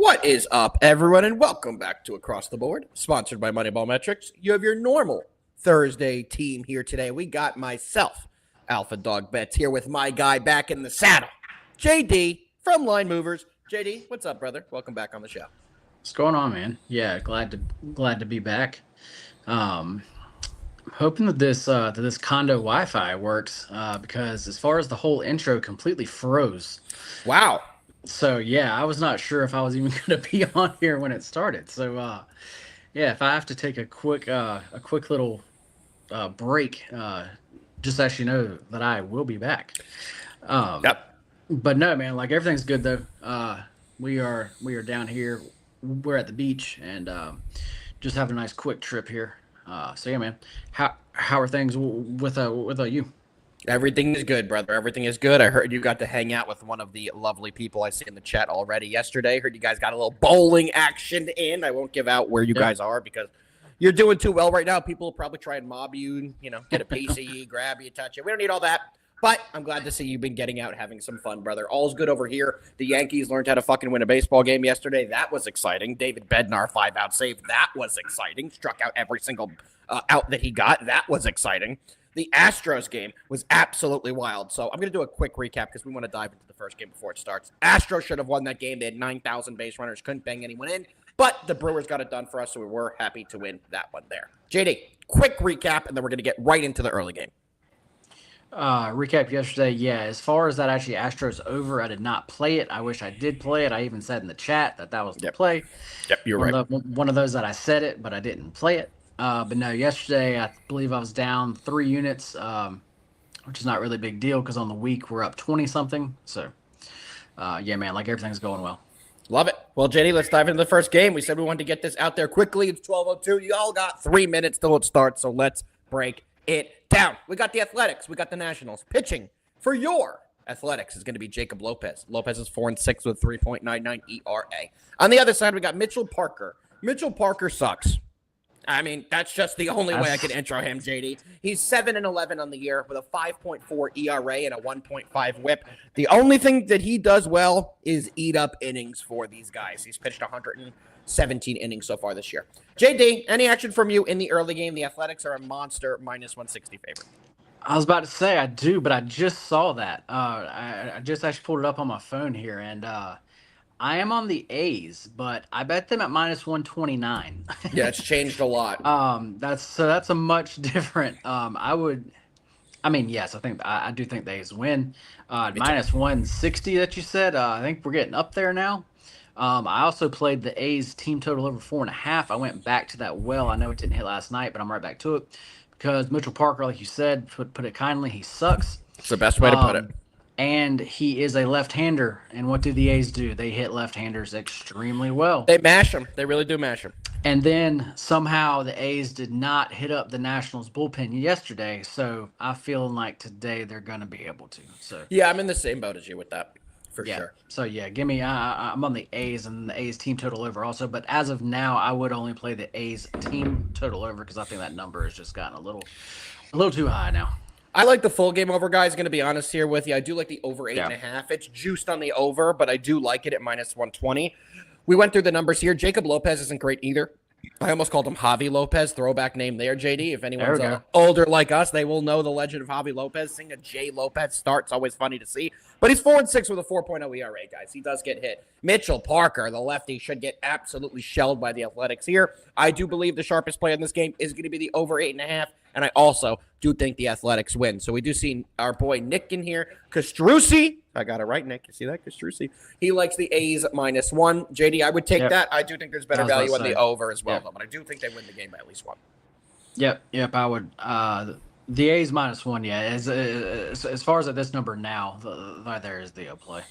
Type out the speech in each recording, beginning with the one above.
What is up, everyone, and welcome back to Across the Board, sponsored by MoneyBall Metrics. You have your normal Thursday team here today. We got myself, Alpha Dog Bets, here with my guy back in the saddle, JD from Line Movers. JD, what's up, brother? Welcome back on the show. What's going on, man? Yeah, glad to be back. Hoping that this condo Wi-Fi works because as far as the whole intro completely froze. Wow. So yeah, I was not sure if I was even going to be on here when it started. So yeah, if I have to take a quick little break, just so you know that I will be back. Yep. But no, man, like everything's good though. We are down here. We're at the beach and just having a nice quick trip here. So yeah, man, how are things with you? Everything is good, brother. Everything is good. I heard you got to hang out with one of the lovely people I see in the chat already yesterday. Heard you guys got a little bowling action in. I won't give out where you guys are because you're doing too well right now. People will probably try and mob you, get a piece of you, grab you, touch you. We don't need all that. But I'm glad to see you've been getting out, having some fun, brother. All's good over here. The Yankees learned how to fucking win a baseball game yesterday. That was exciting. David Bednar, 5-out save. That was exciting. Struck out every single out that he got. That was exciting. The Astros game was absolutely wild. So I'm going to do a quick recap because we want to dive into the first game before it starts. Astros should have won that game. They had 9,000 base runners. Couldn't bang anyone in. But the Brewers got it done for us, so we were happy to win that one there. JD, quick recap, and then we're going to get right into the early game. Recap yesterday. Yeah, as far as that actually Astros over, I did not play it. I wish I did play it. I even said in the chat that was the play. Yep, you're right. One of those that I said it, but I didn't play it. But no, yesterday I believe I was down 3 units, which is not really a big deal because on the week we're up 20-something. So, yeah, man, like everything's going well. Love it. Well, JD, let's dive into the first game. We said we wanted to get this out there quickly. It's 12:02. You all got 3 minutes till it starts, so let's break it down. We got the Athletics. We got the Nationals. Pitching for your Athletics is going to be Jacob Lopez. Lopez is 4-6 with 3.99 ERA. On the other side, we got Mitchell Parker. Mitchell Parker sucks. I mean, that's just the only way I can intro him, JD. He's 7-11 on the year with a 5.4 ERA and a 1.5 WHIP. The only thing that he does well is eat up innings for these guys. He's pitched 117 innings so far this year. JD, any action from you in the early game? The Athletics are a monster -160 favorite. I was about to say I do, but I just saw that. I just actually pulled it up on my phone here, and I am on the A's, but I bet them at -129. Yeah, it's changed a lot. That's a much different. Yes, I do think the A's win. -160 that you said. I think we're getting up there now. I also played the A's team total over 4.5. I went back to that well. I know it didn't hit last night, but I'm right back to it because Mitchell Parker, like you said, put it kindly, he sucks. It's the best way to put it. And he is a left-hander. And what do the A's do? They hit left-handers extremely well. They mash them. They really do mash them. And then somehow the A's did not hit up the Nationals bullpen yesterday. So I'm feeling like today they're going to be able to. So yeah, I'm in the same boat as you with that. For sure. So yeah, I'm on the A's and the A's team total over also. But as of now, I would only play the A's team total over because I think that number has just gotten a little too high now. I like the full game over, guys. Going to be honest here with you. I do like the over 8.5. It's juiced on the over, but I do like it at -120. We went through the numbers here. Jacob Lopez isn't great either. I almost called him Javi Lopez, throwback name there, JD. If anyone's older like us, they will know the legend of Javi Lopez. Seeing a J. Lopez start, it's always funny to see. But he's 4-6 with a 4.0 ERA, guys. He does get hit. Mitchell Parker, the lefty, should get absolutely shelled by the Athletics here. I do believe the sharpest play in this game is going to be the over 8.5. And I also do think the Athletics win. So we do see our boy Nick in here. Castrucci. I got it right, Nick. You see that? Castrucci. He likes the A's -1. JD, I would take that. I do think there's better value on the over as well, though. But I do think they win the game by at least one. Yep, I would. The A's -1, yeah. As far as at this number now, there is the play.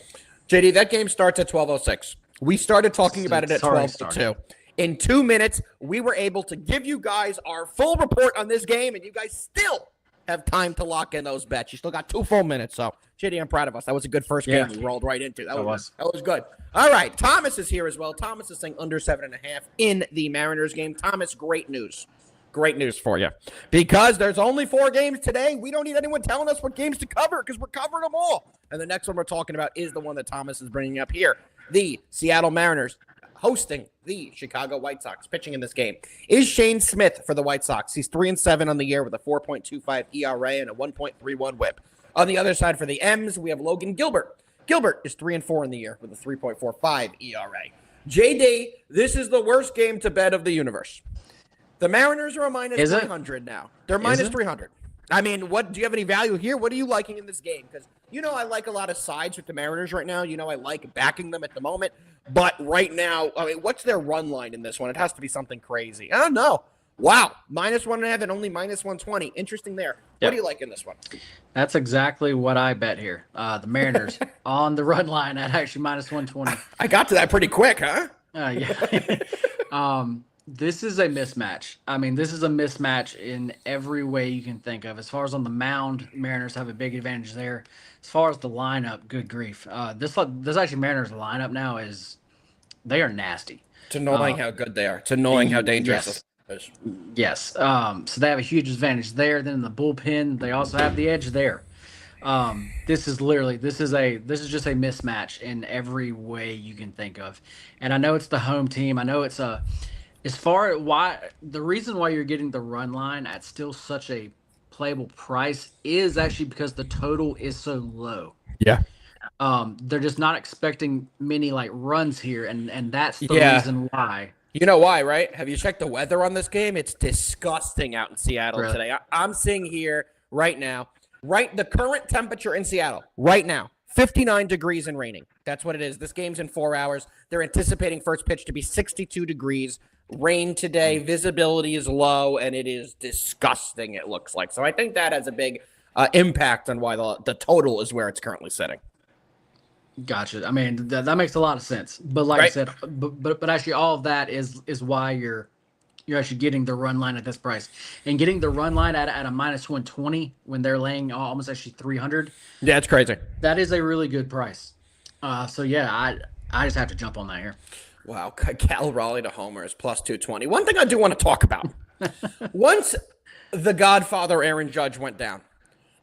JD, that game starts at 12:06. We started talking about it at 12:02. In 2 minutes, we were able to give you guys our full report on this game, and you guys still have time to lock in those bets. You still got 2 full minutes, so JD, I'm proud of us. That was a good first game we rolled right into. That was good. All right, Thomas is here as well. Thomas is saying under 7.5 in the Mariners game. Thomas, great news. Great news for you. Because there's only 4 games today, we don't need anyone telling us what games to cover because we're covering them all. And the next one we're talking about is the one that Thomas is bringing up here. The Seattle Mariners hosting the Chicago White Sox. Pitching in this game is Shane Smith for the White Sox. He's 3-7 on the year with a 4.25 ERA and a 1.31 WHIP. On the other side for the M's, we have Logan Gilbert. Gilbert is 3-4 in the year with a 3.45 ERA. JD, this is the worst game to bet of the universe. The Mariners are a minus 300 now. They're minus 300. I mean, what do you have any value here? What are you liking in this game? Because I like a lot of sides with the Mariners right now. I like backing them at the moment. But right now, I mean, what's their run line in this one? It has to be something crazy. I don't know. Wow, minus 1.5 and only minus 120. Interesting there. Yep. What do you like in this one? That's exactly what I bet here. The Mariners on the run line at actually minus 120. I got to that pretty quick, huh? Yeah. This is a mismatch. I mean, this is a mismatch in every way you can think of. As far as on the mound, Mariners have a big advantage there. As far as the lineup, good grief. This actually Mariners lineup now they are nasty. It's annoying how good they are. It's annoying how dangerous. Yes. So they have a huge advantage there. Then in the bullpen, they also have the edge there. This is just a mismatch in every way you can think of. And I know it's the home team. I know it's the reason why you're getting the run line at still such a playable price is actually because the total is so low. Yeah. They're just not expecting many runs here, and that's the reason why. You know why, right? Have you checked the weather on this game? It's disgusting out in Seattle today. I'm seeing here right now, the current temperature in Seattle right now, 59 degrees and raining. That's what it is. This game's in 4 hours. They're anticipating first pitch to be 62 degrees. Rain today. Visibility is low, and it is disgusting, it looks like. So I think that has a big impact on why the total is where it's currently sitting. Gotcha. I mean, that makes a lot of sense. But like I said, but actually all of that is why you're actually getting the run line at this price. And getting the run line at a minus 120 when they're laying almost actually 300. Yeah, it's crazy. That is a really good price. So yeah, I just have to jump on that here. Wow, Cal Raleigh to homer is plus 220. One thing I do want to talk about. Once the Godfather Aaron Judge went down,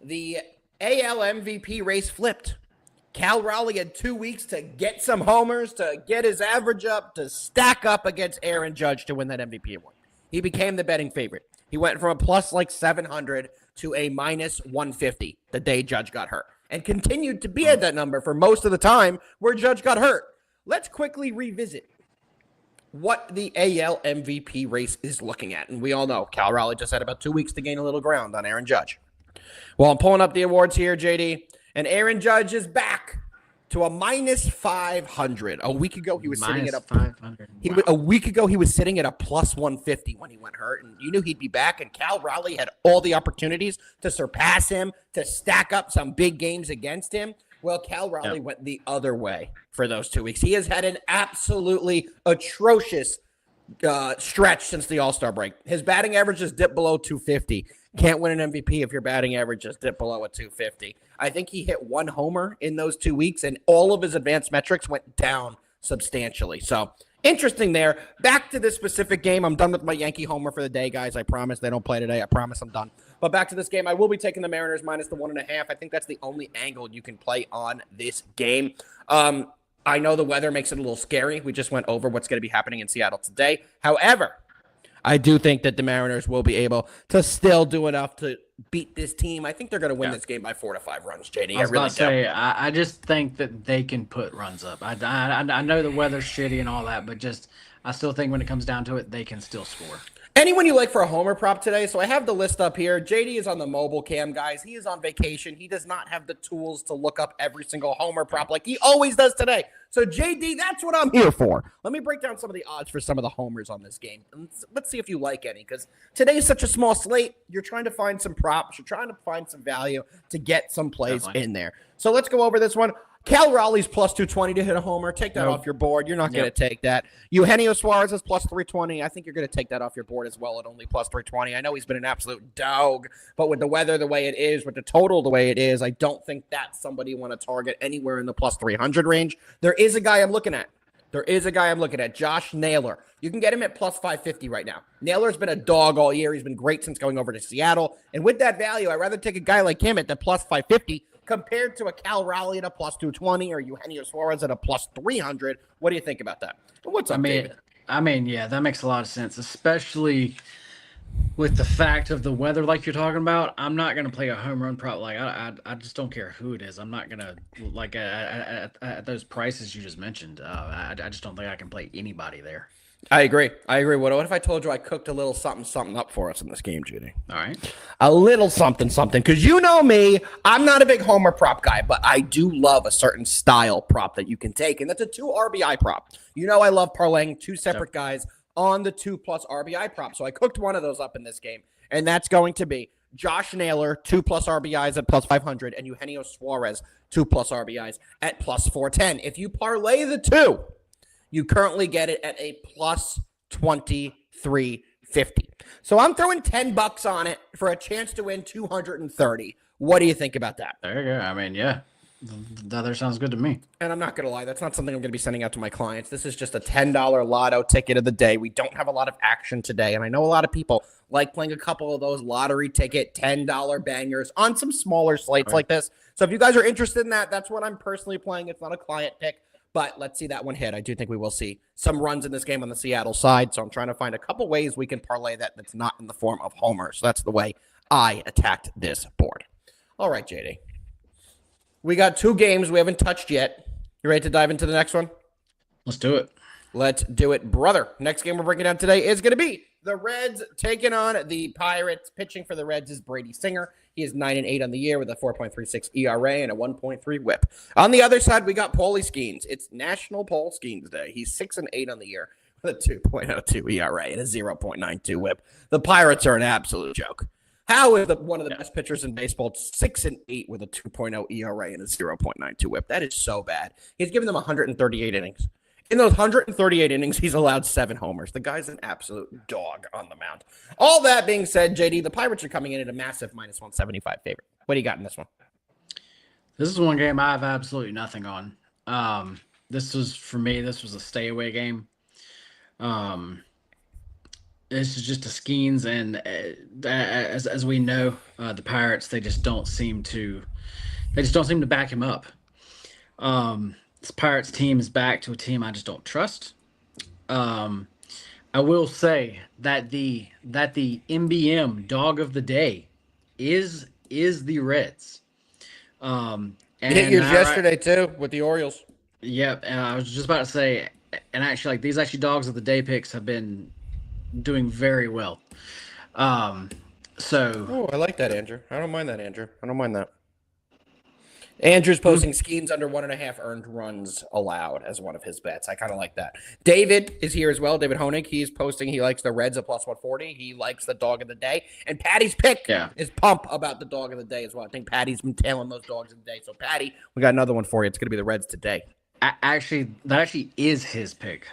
the AL MVP race flipped. Cal Raleigh had 2 weeks to get some homers, to get his average up, to stack up against Aaron Judge to win that MVP award. He became the betting favorite. He went from a plus 700 to a minus 150 the day Judge got hurt, and continued to be at that number for most of the time where Judge got hurt. Let's quickly revisit what the AL MVP race is looking at. And we all know Cal Raleigh just had about 2 weeks to gain a little ground on Aaron Judge. Well, I'm pulling up the awards here, JD. And Aaron Judge is back to a minus 500. A week ago, he was sitting at a 500. A week ago, he was sitting at a plus 150 when he went hurt, and you knew he'd be back. And Cal Raleigh had all the opportunities to surpass him, to stack up some big games against him. Well, Cal Raleigh went the other way for those 2 weeks. He has had an absolutely atrocious stretch since the All-Star break. His batting average has dipped below 250. Can't win an MVP if your batting average just dipped below a 250. I think he hit one homer in those 2 weeks, and all of his advanced metrics went down substantially. So interesting there. Back to this specific game. I'm done with my Yankee homer for the day, guys. I promise they don't play today. I promise I'm done. But back to this game, I will be taking the Mariners minus the 1.5. I think that's the only angle you can play on this game. I know the weather makes it a little scary. We just went over what's going to be happening in Seattle today. However, I do think that the Mariners will be able to still do enough to beat this team. I think they're going to win this game by 4 to 5 runs, JD. I was about to say, I just think that they can put runs up. I know the weather's shitty and all that, but I still think when it comes down to it, they can still score. Anyone you like for a homer prop today? So I have the list up here. JD is on the mobile cam, guys. He is on vacation. He does not have the tools to look up every single homer prop like he always does today. So JD, that's what I'm here for. Let me break down some of the odds for some of the homers on this game. Let's see if you like any, because today is such a small slate. You're trying to find some props. You're trying to find some value to get some plays in there. So let's go over this one. Cal Raleigh's plus 220 to hit a homer. Take that off your board. You're not going to take that. Eugenio Suarez is plus 320. I think you're going to take that off your board as well at only plus 320. I know he's been an absolute dog, but with the weather the way it is, with the total the way it is, I don't think that's somebody you want to target anywhere in the plus 300 range. There is a guy I'm looking at. Josh Naylor. You can get him at plus 550 right now. Naylor's been a dog all year. He's been great since going over to Seattle. And with that value, I'd rather take a guy like him at the plus 550 compared to a Cal Raleigh at a plus 220 or Eugenio Suarez at a plus 300. What do you think about that? What's up, David? Yeah, that makes a lot of sense, especially with the fact of the weather, like you're talking about. I'm not gonna play a home run prop. Like I just don't care who it is. I'm not gonna like at those prices you just mentioned. I just don't think I can play anybody there. I agree. What if I told you I cooked a little something up for us in this game, Judy? All right. A little something, because you know me, I'm not a big homer prop guy, but I do love a certain style prop that you can take, and that's a 2 RBI prop. You know I love parlaying 2 separate guys on the 2+ RBI prop. So I cooked one of those up in this game, and that's going to be Josh Naylor, 2+ RBIs at plus 500, and Eugenio Suarez, 2+ RBIs at plus 410. If you parlay the 2, you currently get it at a plus 2350. So I'm throwing $10 on it for a chance to win 230. What do you think about that? There you go. I mean, yeah. The other sounds good to me. And I'm not going to lie, that's not something I'm going to be sending out to my clients. This is just a $10 lotto ticket of the day. We don't have a lot of action today, and I know a lot of people like playing a couple of those lottery ticket $10 bangers on some smaller slates like this. So if you guys are interested in that, that's what I'm personally playing. It's not a client pick, but let's see that one hit. I do think we will see some runs in this game on the Seattle side, so I'm trying to find a couple ways we can parlay that's not in the form of homers. So that's the way I attacked this board. All right, JD. We got 2 games we haven't touched yet. You ready to dive into the next one? Let's do it. Let's do it, brother. Next game we're breaking down today is going to be the Reds taking on the Pirates. Pitching for the Reds is Brady Singer. He is 9-8 on the year with a 4.36 ERA and a 1.3 WHIP. On the other side, we got Paulie Skeens. It's National Paul Skeens Day. He's 6-8 on the year with a 2.02 ERA and a 0.92 WHIP. The Pirates are an absolute joke. How is one of the best pitchers in baseball 6-8 with a 2.0 ERA and a 0.92 WHIP? That is so bad. He's given them 138 innings. In those 138 innings, he's allowed 7 homers. The guy's an absolute dog on the mound. All that being said, JD, the Pirates are coming in at a massive minus 175 favorite. What do you got in this one? This is one game I have absolutely nothing on. This was a stay away game. This is just a Skeens, and as we know, the Pirates they just don't seem to back him up. This Pirates team is back to a team I just don't trust. I will say that the MBM dog of the day is the Reds. And hit yours yesterday too with the Orioles. Yep, and I was just about to say, and actually, like these dogs of the day picks have been doing very well. I like that, Andrew. I don't mind that, Andrew. I don't mind that. Andrew's posting Skeens under 1.5 earned runs allowed as one of his bets. I kind of like that. David is here as well. David Honig. He's posting he likes the Reds at plus 140. He likes the dog of the day. And Patty's pick is pump about the dog of the day as well. I think Patty's been tailing those dogs of the day. So, Patty, we got another one for you. It's going to be the Reds today. That actually is his pick.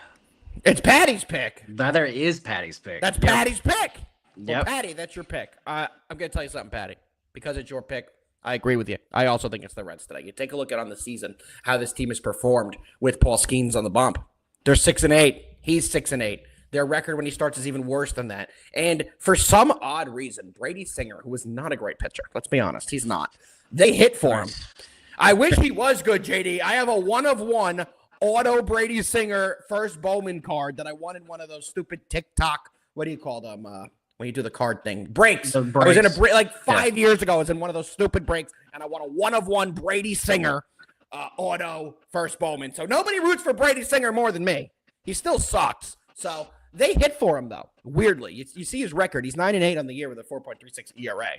It's Patty's pick. That is Patty's pick. That's Patty's pick. Well, Yep. Patty, that's your pick. I'm going to tell you something, Patty. Because it's your pick, I agree with you. I also think it's the Reds today. You take a look at on the season how this team has performed with Paul Skeens on the bump. They're 6-8. He's 6-8. Their record when he starts is even worse than that. And for some odd reason, Brady Singer, who is not a great pitcher, let's be honest, he's not. They hit for him. I wish he was good, JD. I have a 1-of-1 auto Brady Singer first Bowman card that I won in one of those stupid TikTok, what do you call them? When you do the card thing. Breaks. I was in a break like 5 years ago. I was in one of those stupid breaks, and I won a 1-of-1 Brady Singer auto first Bowman. So nobody roots for Brady Singer more than me. He still sucks. So they hit for him, though. Weirdly. You see his record. He's 9-8 on the year with a 4.36 ERA.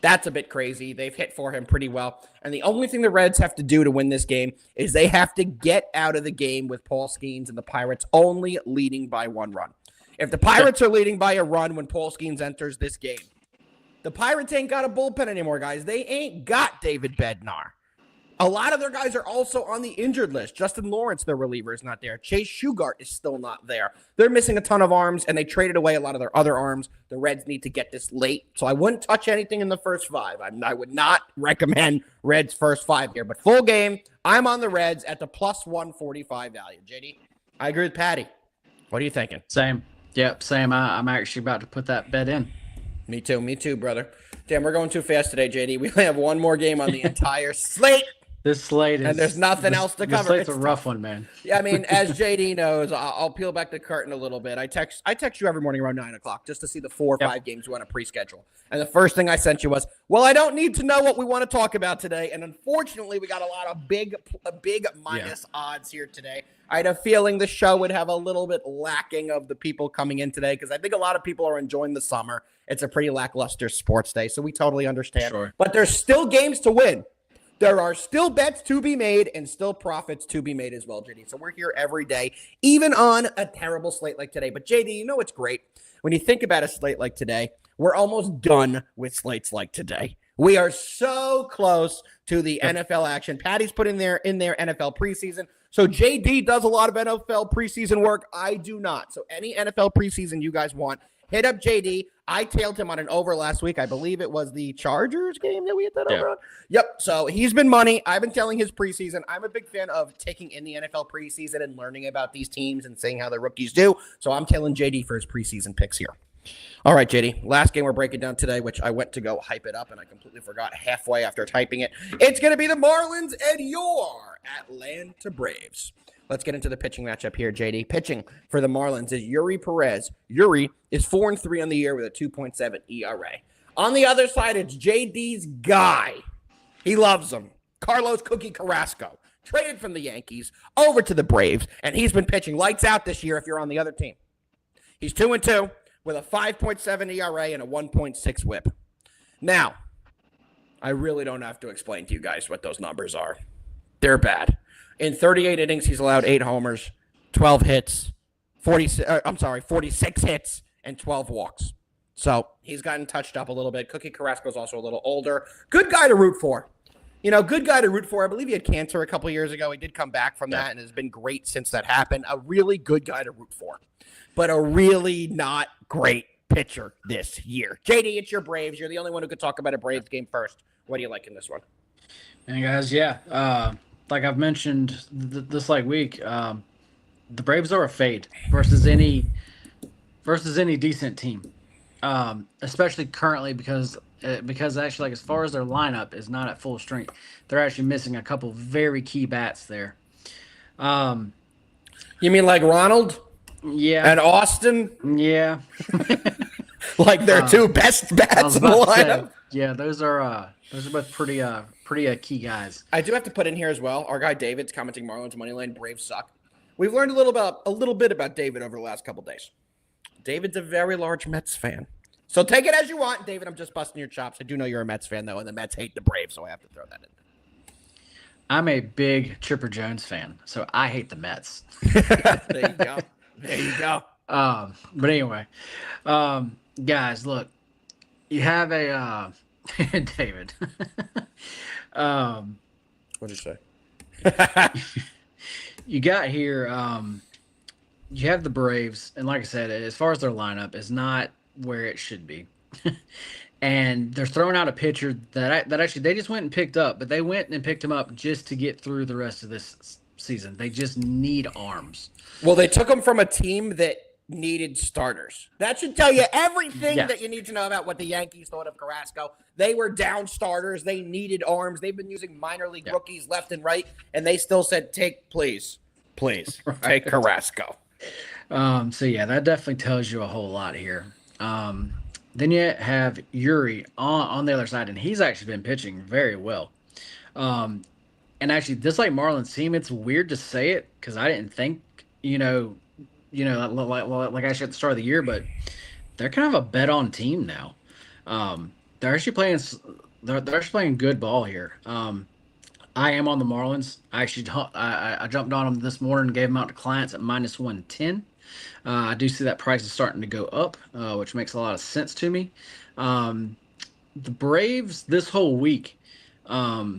That's a bit crazy. They've hit for him pretty well. And the only thing the Reds have to do to win this game is they have to get out of the game with Paul Skeens and the Pirates only leading by 1 run. If the Pirates are leading by a run when Paul Skeens enters this game, the Pirates ain't got a bullpen anymore, guys. They ain't got David Bednar. A lot of their guys are also on the injured list. Justin Lawrence, their reliever, is not there. Chase Shugart is still not there. They're missing a ton of arms, and they traded away a lot of their other arms. The Reds need to get this late, so I wouldn't touch anything in the first 5. I would not recommend Reds first 5 here, but full game, I'm on the Reds at the plus 145 value. JD, I agree with Patty. What are you thinking? Same. Yep, same. I'm actually about to put that bet in. Me too, brother. Damn, we're going too fast today, JD. We only have one more game on the entire slate. This slate is, and there's nothing else to cover. This slate's a rough one, man. Yeah, I mean, as JD knows, I'll peel back the curtain a little bit. I text you every morning around 9 o'clock just to see the 4 or 5 games you want to pre-schedule. And the first thing I sent you was, well, I don't need to know what we want to talk about today. And unfortunately, we got a lot of big minus odds here today. I had a feeling the show would have a little bit lacking of the people coming in today because I think a lot of people are enjoying the summer. It's a pretty lackluster sports day, so we totally understand. Sure. But there's still games to win. There are still bets to be made and still profits to be made as well, JD. So we're here every day, even on a terrible slate like today. But JD, you know what's great? When you think about a slate like today, we're almost done with slates like today. We are so close to the NFL action. Patty's put in their NFL preseason. So JD does a lot of NFL preseason work. I do not. So any NFL preseason you guys want, hit up JD. I tailed him on an over last week. I believe it was the Chargers game that we hit that over on. Yep. So he's been money. I've been telling his preseason. I'm a big fan of taking in the NFL preseason and learning about these teams and seeing how the rookies do. So I'm telling JD for his preseason picks here. All right, JD. Last game we're breaking down today, which I went to go hype it up and I completely forgot halfway after typing it. It's going to be the Marlins and your Atlanta Braves. Let's get into the pitching matchup here, JD. Pitching for the Marlins is Yuri Perez. Yuri is 4-3 on the year with a 2.7 ERA. On the other side, it's JD's guy. He loves him. Carlos Cookie Carrasco. Traded from the Yankees over to the Braves, and he's been pitching lights out this year if you're on the other team. He's 2-2 with a 5.7 ERA and a 1.6 whip. Now, I really don't have to explain to you guys what those numbers are. They're bad. In 38 innings, he's allowed 8 homers, 12 hits, 46 hits, and 12 walks. So he's gotten touched up a little bit. Cookie Carrasco's also a little older. Good guy to root for. Good guy to root for. I believe he had cancer a couple years ago. He did come back from that and has been great since that happened. A really good guy to root for, but a really not great pitcher this year. JD, it's your Braves. You're the only one who could talk about a Braves game first. What do you like in this one? And guys, like I've mentioned this week, the Braves are a fade versus any decent team, especially currently because actually, as far as their lineup is not at full strength, they're actually missing a couple very key bats there. You mean like Ronald? Yeah. And Austin? Yeah. Like their two best bats in the lineup? Yeah, those are both pretty key guys. I do have to put in here as well. Our guy David's commenting Marlins Moneyline Braves suck. We've learned a little bit about David over the last couple days. David's a very large Mets fan. So take it as you want, David. I'm just busting your chops. I do know you're a Mets fan though, and the Mets hate the Braves, so I have to throw that in. I'm a big Chipper Jones fan, so I hate the Mets. There you go. But anyway, guys, look, you have a David. What'd you say? You got here. You have the Braves, and like I said, as far as their lineup is not where it should be, and they're throwing out a pitcher that actually they just went and picked up, but they went and picked him up just to get through the rest of this season. They just need arms. Well, they took him from a team that needed starters. That should tell you everything that you need to know about what the Yankees thought of Carrasco. They were down starters. They needed arms. They've been using minor league rookies left and right, and they still said, please, take Carrasco. So, yeah, that definitely tells you a whole lot here. Then you have Yuri on the other side, and he's actually been pitching very well. And actually, this Marlins team, it's weird to say it because I didn't think, like I said at the start of the year, but they're kind of a bet-on team now. They're actually playing good ball here. I am on the Marlins. I jumped on them this morning and gave them out to clients at -110. I do see that price is starting to go up, which makes a lot of sense to me. The Braves this whole week, the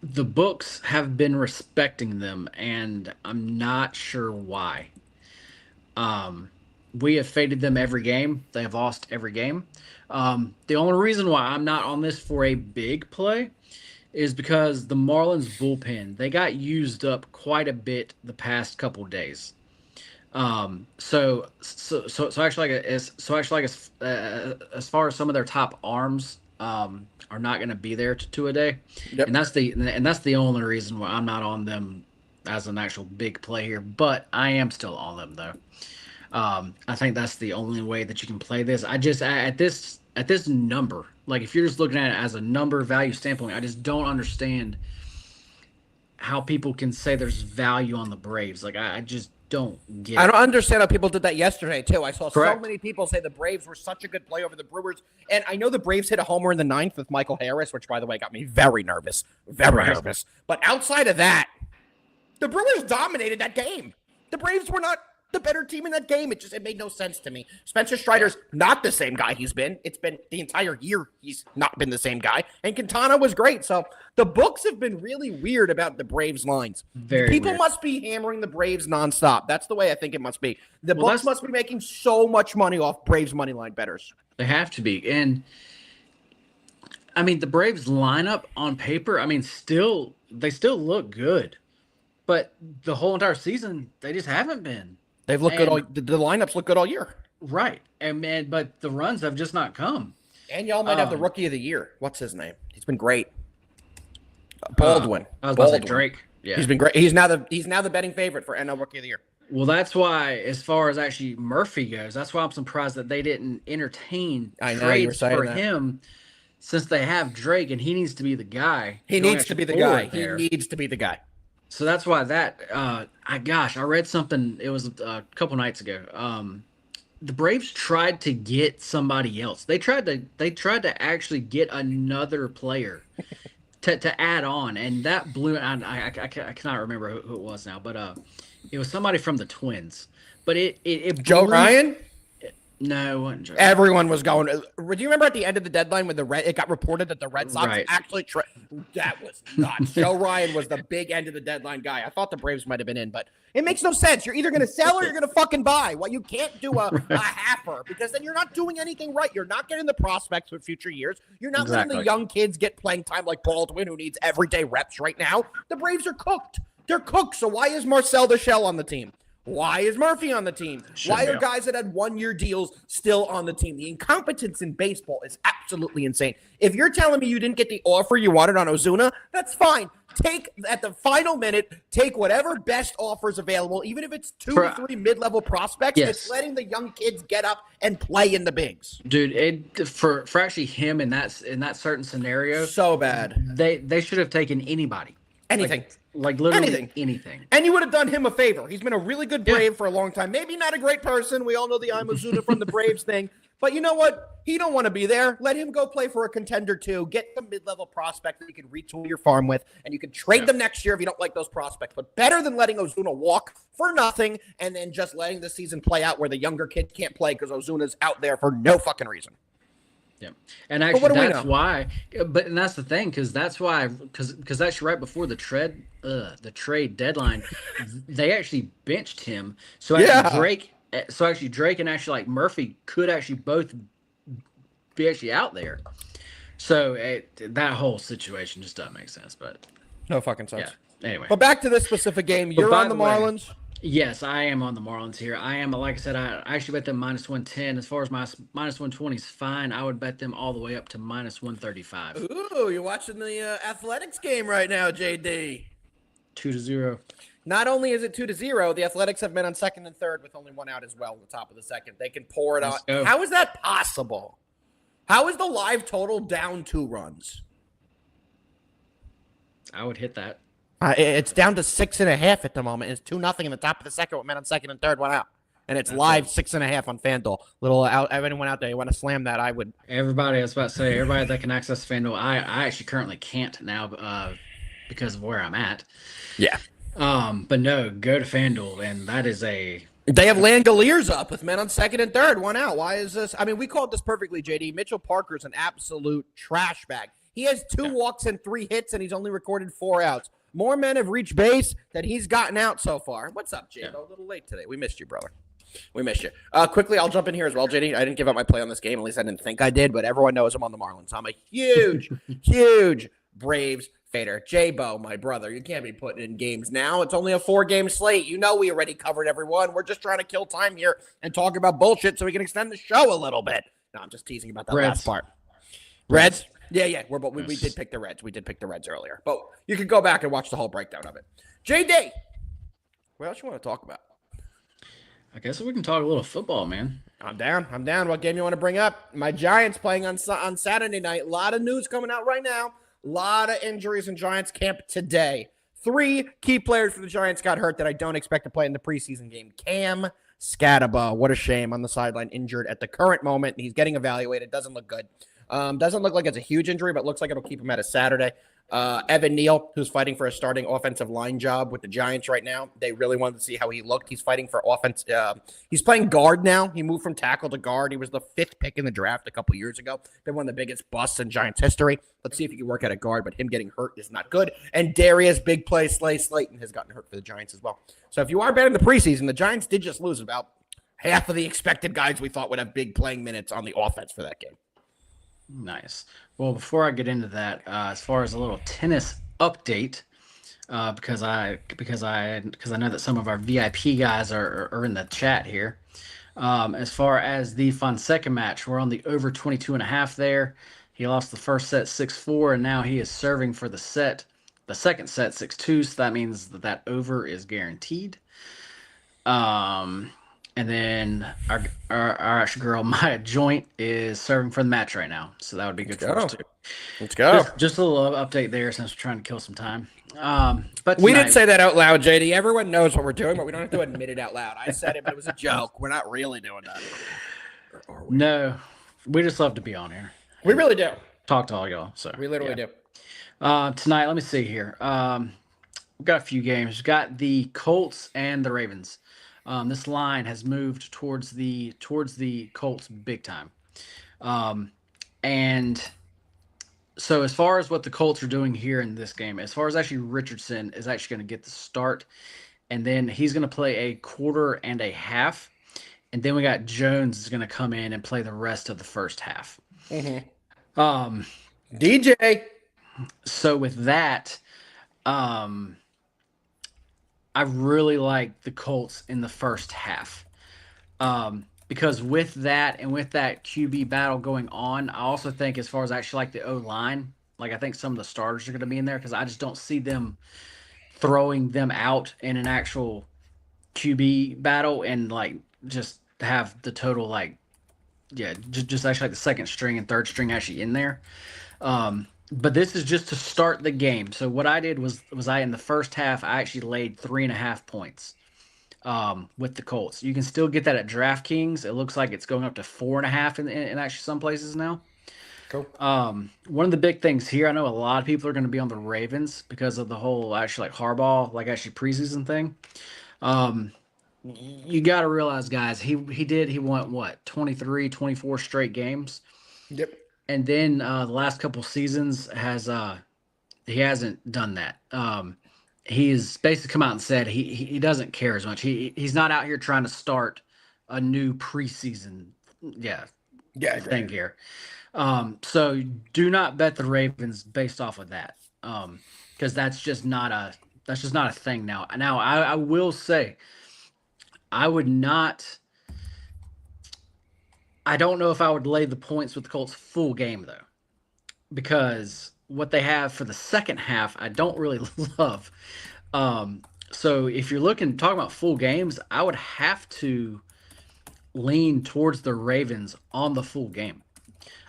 books have been respecting them, and I'm not sure why. We have faded them every game. They have lost every game. The only reason why I'm not on this for a big play is because the Marlins bullpen, they got used up quite a bit the past couple days. So actually, as far as some of their top arms are not going to be there to two a day, Yep. and that's the only reason why I'm not on them as an actual big play here. But I am still on them though. I think that's the only way that you can play this. At this number, like if you're just looking at it as a number value standpoint, I just don't understand how people can say there's value on the Braves. Like I just don't get I it. don't understand how people did that yesterday, too. I saw Correct. so many people say the Braves were such a good play over the Brewers. And I know the Braves hit a homer in the ninth with Michael Harris, which, by the way, got me very nervous. Very nervous. But outside of that, the Brewers dominated that game. The Braves were not the better team in that game. It made no sense to me. Spencer Strider's not the same guy he's been. It's been the entire year he's not been the same guy. And Quintana was great. So the books have been really weird about the Braves lines. People must be hammering the Braves nonstop. That's the way I think it must be. The books must be making so much money off Braves money line bettors. They have to be. And I mean, the Braves lineup on paper, I mean, they still look good. But the whole entire season, they just haven't been. They've looked good all. The lineups look good all year. Right, but the runs have just not come. And y'all might have the rookie of the year. What's his name? He's been great. Baldwin. I was about to say Drake. Yeah, he's been great. He's now the betting favorite for NL Rookie of the Year. Well, that's why, as far as actually Murphy goes, that's why I'm surprised that they didn't entertain trades for him, since they have Drake and he needs to be the guy. He needs to be the guy. He needs to be the guy. So that's why I read something. It was a couple nights ago. The Braves tried to get somebody else. They tried to actually get another player to add on, and that blew. I cannot remember who it was now, but it was somebody from the Twins. But it Joe Ryan. No, it wasn't Joe. Everyone was going. Do you remember at the end of the deadline when it got reported that the Red Sox actually that was nuts. Joe Ryan was the big end of the deadline guy. I thought the Braves might have been in, but it makes no sense. You're either going to sell or you're going to fucking buy. Well, you can't do a halfer because then you're not doing anything right. You're not getting the prospects for future years. You're not letting the young kids get playing time like Baldwin, who needs everyday reps right now. The Braves are cooked. They're cooked. So why is Marcel the Shell on the team? Why is Murphy on the team? Why are guys that had one-year deals still on the team? The incompetence in baseball is absolutely insane. If you're telling me you didn't get the offer you wanted on Ozuna, that's fine. At the final minute, take whatever best offers available, even if it's 2 or 3 mid-level prospects. Yes. It's letting the young kids get up and play in the bigs. Dude, for actually him in that certain scenario, so bad. They should have taken anybody. Anything. Like literally anything. And you would have done him a favor. He's been a really good Brave for a long time. Maybe not a great person. We all know the I'm Ozuna from the Braves thing. But you know what? He don't want to be there. Let him go play for a contender too. Get some mid-level prospect that you can retool your farm with, and you can trade them next year if you don't like those prospects. But better than letting Ozuna walk for nothing and then just letting the season play out where the younger kids can't play because Ozuna's out there for no fucking reason. Yeah, and actually that's why. But and that's the thing, because actually right before the trade deadline, they actually benched him. So actually Drake and actually like Murphy could actually both be actually out there. So that whole situation just doesn't make sense. But no fucking sense. Yeah. Anyway, but back to this specific game. You're on the Marlins. Yes, I am on the Marlins here. I am, like I said, I actually bet them minus 110. As far as my minus 120 is fine, I would bet them all the way up to minus 135. Ooh, you're watching the Athletics game right now, JD. 2-0. Not only is it 2-0, the Athletics have been on second and third with only one out as well at the top of the second. They can pour it on. How is that possible? How is the live total down 2 runs? I would hit that. It's down to 6.5 at the moment. It's 2-0 in the top of the second with men on second and third, one out. And it's live 6.5 on FanDuel. Anyone out there, you want to slam that, I would. Everybody, I was about to say, everybody that can access FanDuel, I actually currently can't now because of where I'm at. Yeah. But no, go to FanDuel, and that is a... They have Langoliers up with men on second and third, one out. Why is this? I mean, we called this perfectly, JD. Mitchell Parker's an absolute trash bag. He has 2 walks and 3 hits, and he's only recorded 4 outs. More men have reached base than he's gotten out so far. What's up, JD? A little late today. We missed you, brother. We missed you. Quickly, I'll jump in here as well, JD. I didn't give up my play on this game. At least I didn't think I did, but everyone knows I'm on the Marlins. I'm a huge, huge Braves, Fader. J-Bo, my brother, you can't be putting in games now. It's only a 4-game slate. You know we already covered everyone. We're just trying to kill time here and talk about bullshit so we can extend the show a little bit. No, I'm just teasing about that last part. Reds? Yeah. We did pick the Reds. We did pick the Reds earlier. But you can go back and watch the whole breakdown of it. JD, what else you want to talk about? I guess we can talk a little football, man. I'm down. What game you want to bring up? My Giants playing on Saturday night. A lot of news coming out right now. A lot of injuries in Giants camp today. 3 key players for the Giants got hurt that I don't expect to play in the preseason game. Cam Scataba, what a shame, on the sideline, injured at the current moment. He's getting evaluated. Doesn't look good. Doesn't look like it's a huge injury, but looks like it'll keep him out of Saturday. Evan Neal, who's fighting for a starting offensive line job with the Giants right now. They really wanted to see how he looked. He's fighting for offense. He's playing guard now. He moved from tackle to guard. He was the 5th pick in the draft a couple years ago. Been one of the biggest busts in Giants history. Let's see if he can work at a guard, but him getting hurt is not good. And Darius Big Play Slayton has gotten hurt for the Giants as well. So if you are betting the preseason, the Giants did just lose about half of the expected guys we thought would have big playing minutes on the offense for that game. Nice. Well, before I get into that, as far as a little tennis update, because I know that some of our VIP guys are in the chat here. As far as the Fonseca match, we're on the over 22.5 there. He lost the first set 6-4, and now he is serving for the second set 6-2. So that means that over is guaranteed. And then our actual girl, Maya Joint, is serving for the match right now. So that would be good for us, too. Let's go. Just a little update there since we're trying to kill some time. But we didn't say that out loud, JD. Everyone knows what we're doing, but we don't have to admit it out loud. I said it, but it was a joke. We're not really doing that. No, we just love to be on here. We really do. Talk to all y'all. So we literally do. Tonight, let me see here. We've got a few games. We've got the Colts and the Ravens. This line has moved towards the Colts big time. And so as far as what the Colts are doing here in this game, as far as actually Richardson is actually going to get the start, and then he's going to play a quarter and a half, and then we got Jones is going to come in and play the rest of the first half. Mm-hmm. DJ. So with that, I really like the Colts in the first half. Because with that and with that QB battle going on, I also think as far as actually like the O-line, like I think some of the starters are going to be in there because I just don't see them throwing them out in an actual QB battle and like just have the total just actually like the second string and third string actually in there. But this is just to start the game. So what I did was I in the first half I actually laid 3.5 points. With the Colts. You can still get that at DraftKings. It looks like it's going up to 4.5 in actually some places now. Cool. One of the big things here, I know a lot of people are going to be on the Ravens because of the whole actually like Harbaugh, like actually preseason thing. You got to realize, guys, he won what, 23, 24 straight games. Yep. And then the last couple seasons he hasn't done that. He's basically come out and said he doesn't care as much. He's not out here trying to start a new preseason thing here. So do not bet the Ravens based off of that. Because that's just not a thing now. Now I will say I don't know if I would lay the points with the Colts full game though. Because what they have for the second half, I don't really love. So if you're talking about full games, I would have to lean towards the Ravens on the full game.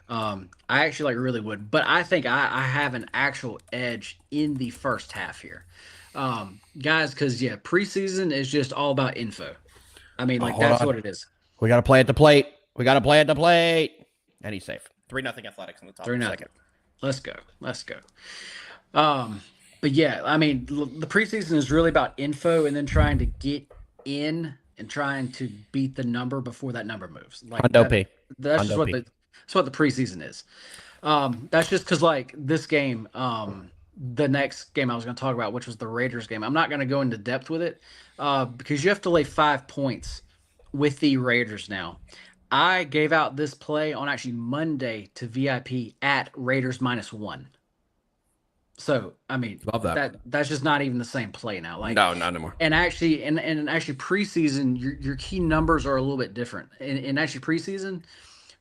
I actually really would, but I think I have an actual edge in the first half here. Guys, because preseason is just all about info. I mean, that's what it is. We got to play at the plate. And he's safe. 3-0 Athletics in the top 3-0. second. Let's go. But yeah, I mean, the preseason is really about info and then trying to get in and trying to beat the number before that number moves. That's just what the preseason is. That's just because this game, the next game I was going to talk about, which was the Raiders game. I'm not going to go into depth with it because you have to lay 5 points with the Raiders now. I gave out this play on actually Monday to VIP at Raiders -1. So I mean, Love that. that's just not even the same play now. Like No, not anymore. and actually preseason, your key numbers are a little bit different. In actually preseason,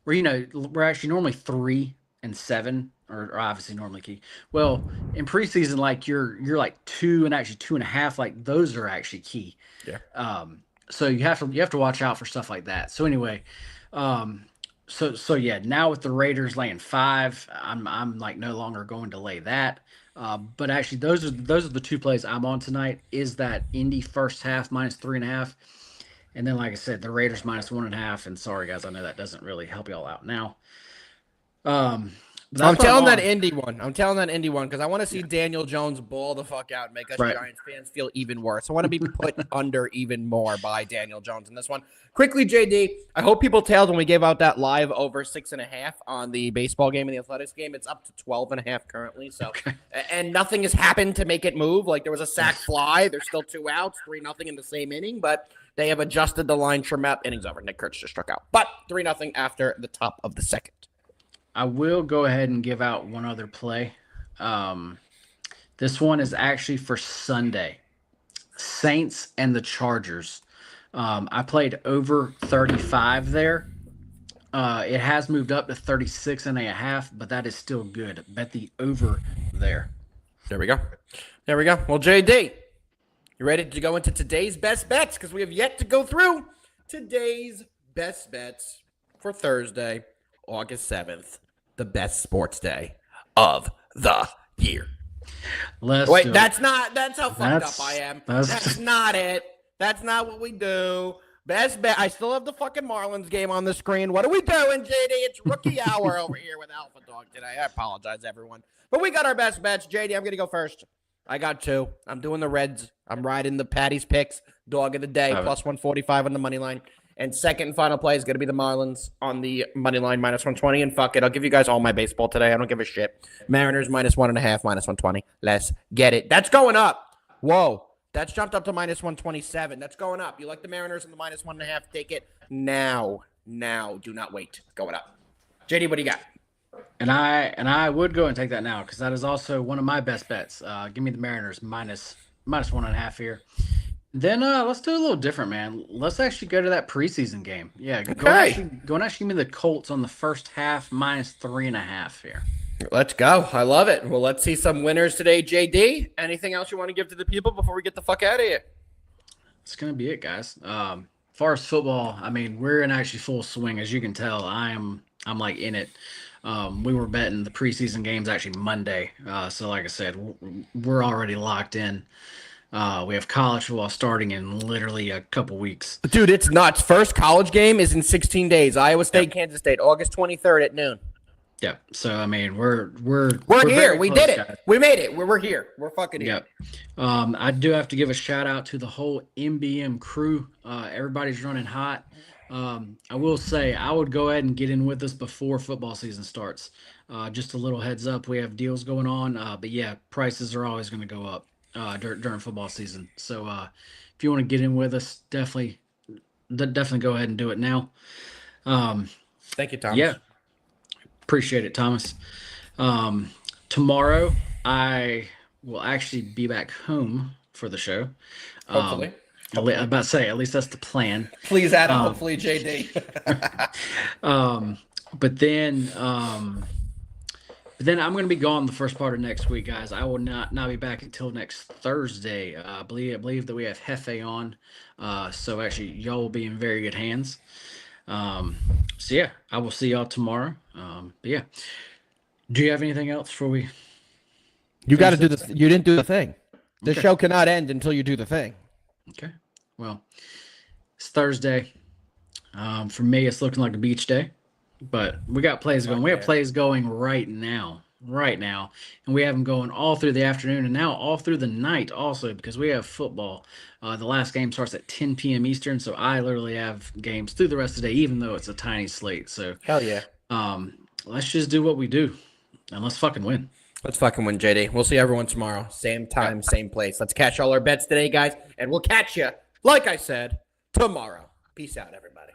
where we're actually normally 3 and 7, or obviously normally key. Well, in preseason, like you're like 2 and actually 2.5, like those are actually key. Yeah. So you have to watch out for stuff like that. So anyway, so yeah, now with the Raiders laying 5, I'm like no longer going to lay that. But actually, those are the two plays I'm on tonight. Is that Indy first half -3.5, and then like I said, the Raiders -1.5. And sorry guys, I know that doesn't really help y'all out now. I'm telling that Indy one. I'm telling that Indy one because I want to see Daniel Jones ball the fuck out and make us Giants fans feel even worse. I want to be put under even more by Daniel Jones in this one. Quickly, JD, I hope people tailed when we gave out that live over 6.5 on the baseball game and the athletics game. It's up to 12.5 currently. So, and nothing has happened to make it move. Like there was a sack fly. There's still 2 outs, 3-0 in the same inning, but they have adjusted the line trim out. Innings over. Nick Kurtz just struck out, but 3-0 after the top of the second. I will go ahead and give out one other play. This one is actually for Sunday. Saints and the Chargers. I played over 35 there. It has moved up to 36.5, but that is still good. Bet the over there. There we go. Well, JD, you ready to go into today's best bets? Because we have yet to go through today's best bets for Thursday, August 7th. The best sports day of the year. Wait, that's how fucked up I am. That's not it. That's not what we do. Best bet. I still have the fucking Marlins game on the screen. What are we doing, JD? It's rookie hour over here with Alpha Dog today. I apologize, everyone. But we got our best bets. JD, I'm going to go first. I got 2. I'm doing the Reds. I'm riding the Patty's picks. Dog of the day, plus 145 on the money line. And second and final play is going to be the Marlins on the money line, -120. And fuck it, I'll give you guys all my baseball today. I don't give a shit. Mariners -1.5, -120. Let's get it. That's going up. Whoa. That's jumped up to -127. That's going up. You like the Mariners and the -1.5? Take it now. Now. Do not wait. Going up. JD, what do you got? And I would go and take that now because that is also one of my best bets. Give me the Mariners -1.5 here. Then let's do a little different, man. Let's actually go to that preseason game. Yeah, go and actually give me the Colts on the first half -3.5 here. Let's go. I love it. Well, let's see some winners today, JD. Anything else you want to give to the people before we get the fuck out of here? That's going to be it, guys. As far as football, I mean, we're in actually full swing. As you can tell, I'm like in it. We were betting the preseason games actually Monday. So like I said, we're already locked in. We have college football starting in literally a couple weeks. Dude, it's nuts. First college game is in 16 days. Iowa State, Kansas State, August 23rd at noon. Yeah. So I mean, we're here. We did it. Guys. We made it. We're here. We're fucking here. Yeah. I do have to give a shout out to the whole MBM crew. Everybody's running hot. I will say I would go ahead and get in with us before football season starts. Just a little heads up. We have deals going on. But yeah, prices are always going to go up during football season. So if you want to get in with us, definitely go ahead and do it now. Thank you, Thomas. Yeah. Appreciate it, Thomas. Tomorrow, I will actually be back home for the show. Hopefully. I'm about to say, at least that's the plan. Please add hopefully, JD. But then I'm going to be gone the first part of next week, guys. I will not be back until next Thursday. I believe that we have Hefe on. So actually, y'all will be in very good hands. So yeah, I will see y'all tomorrow. But yeah, do you have anything else before we? You got to do this. You didn't do the thing. The show cannot end until you do the thing. Okay. Well, it's Thursday. For me, it's looking like a beach day, but we got plays going. We have plays going right now, and we have them going all through the afternoon and now all through the night also because we have football. The last game starts at 10 p.m. Eastern, so I literally have games through the rest of the day, even though it's a tiny slate. So hell yeah. Let's just do what we do, and let's fucking win. Let's fucking win, JD. We'll see everyone tomorrow. Same time, same place. Let's catch all our bets today, guys, and we'll catch you, like I said, tomorrow. Peace out, everybody.